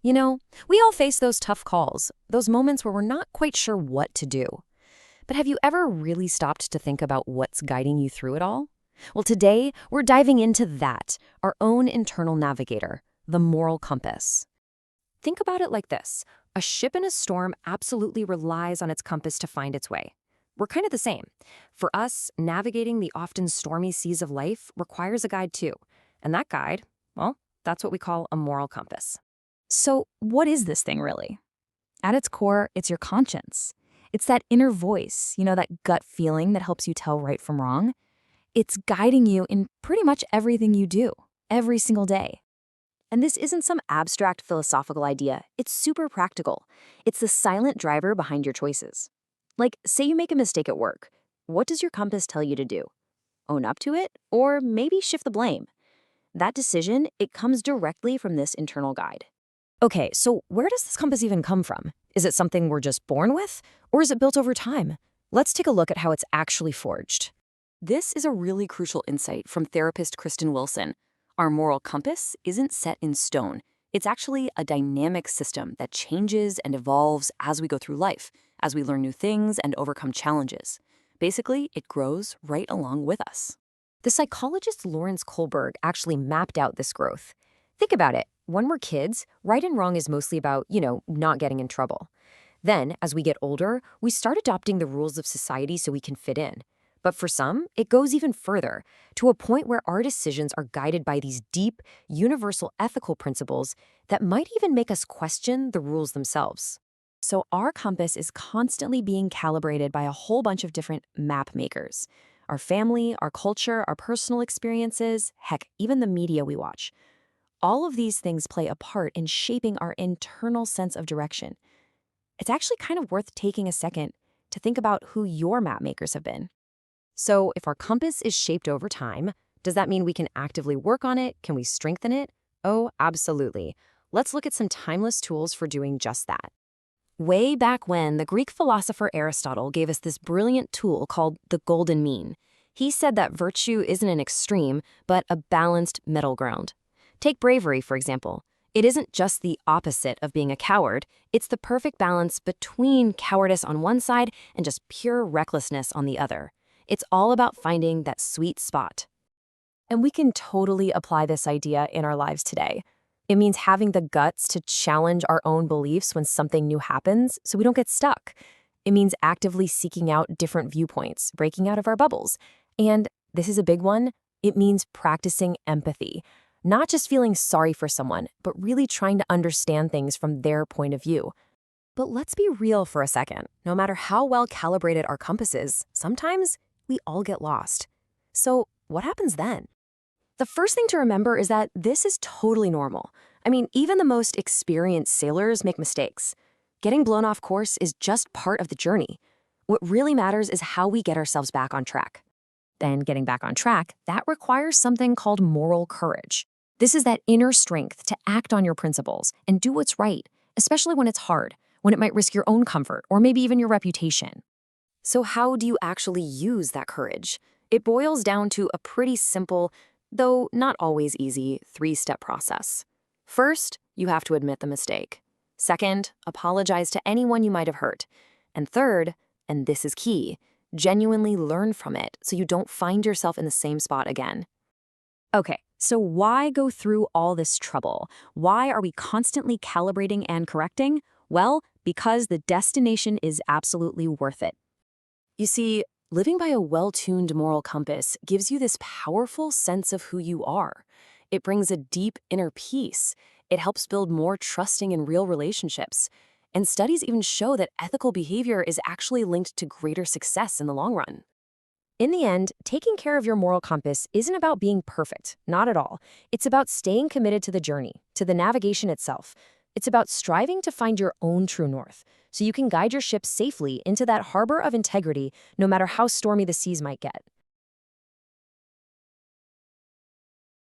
You know, we all face those tough calls, those moments where we're not quite sure what to do. But have you ever really stopped to think about what's guiding you through it all? Well, today we're diving into that, our own internal navigator, the moral compass. Think about it like this. A ship in a storm absolutely relies on its compass to find its way. We're kind of the same. For us, navigating the often stormy seas of life requires a guide too. And that guide, well, that's what we call a moral compass. So, what is this thing really? At its core, it's your conscience. It's that inner voice, that gut feeling that helps you tell right from wrong. It's guiding you in pretty much everything you do, every single day. And this isn't some abstract philosophical idea. It's super practical. It's the silent driver behind your choices. Like, say you make a mistake at work. What does your compass tell you to do? Own up to it, or maybe shift the blame? That decision, it comes directly from this internal guide. Okay, so where does this compass even come from? Is it something we're just born with? Or is it built over time? Let's take a look at how it's actually forged. This is a really crucial insight from therapist Kristen Wilson. Our moral compass isn't set in stone. It's actually a dynamic system that changes and evolves as we go through life, as we learn new things and overcome challenges. Basically, it grows right along with us. The psychologist Lawrence Kohlberg actually mapped out this growth. Think about it. When we're kids, right and wrong is mostly about, not getting in trouble. Then, as we get older, we start adopting the rules of society so we can fit in. But for some, it goes even further, to a point where our decisions are guided by these deep, universal ethical principles that might even make us question the rules themselves. So our compass is constantly being calibrated by a whole bunch of different map makers. Our family, our culture, our personal experiences, heck, even the media we watch. All of these things play a part in shaping our internal sense of direction. It's actually kind of worth taking a second to think about who your map makers have been. So if our compass is shaped over time, does that mean we can actively work on it? Can we strengthen it? Oh, absolutely. Let's look at some timeless tools for doing just that. Way back when, the Greek philosopher Aristotle gave us this brilliant tool called the golden mean. He said that virtue isn't an extreme, but a balanced middle ground. Take bravery, for example. It isn't just the opposite of being a coward. It's the perfect balance between cowardice on one side and just pure recklessness on the other. It's all about finding that sweet spot. And we can totally apply this idea in our lives today. It means having the guts to challenge our own beliefs when something new happens so we don't get stuck. It means actively seeking out different viewpoints, breaking out of our bubbles. And this is a big one, it means practicing empathy. Not just feeling sorry for someone, but really trying to understand things from their point of view. But let's be real for a second. No matter how well calibrated our compass is, sometimes we all get lost. So what happens then? The first thing to remember is that this is totally normal. I mean, even the most experienced sailors make mistakes. Getting blown off course is just part of the journey. What really matters is how we get ourselves back on track. Then getting back on track, that requires something called moral courage. This is that inner strength to act on your principles and do what's right, especially when it's hard, when it might risk your own comfort or maybe even your reputation. So how do you actually use that courage? It boils down to a pretty simple, though not always easy, 3-step process. First, you have to admit the mistake. Second, apologize to anyone you might have hurt. And third, and this is key, genuinely learn from it so you don't find yourself in the same spot again. Okay, so why go through all this trouble? Why are we constantly calibrating and correcting? Well, because the destination is absolutely worth it. You see, living by a well-tuned moral compass gives you this powerful sense of who you are. It brings a deep inner peace. It helps build more trusting and real relationships. And studies even show that ethical behavior is actually linked to greater success in the long run. In the end, taking care of your moral compass isn't about being perfect, not at all. It's about staying committed to the journey, to the navigation itself. It's about striving to find your own true north, so you can guide your ship safely into that harbor of integrity no matter how stormy the seas might get.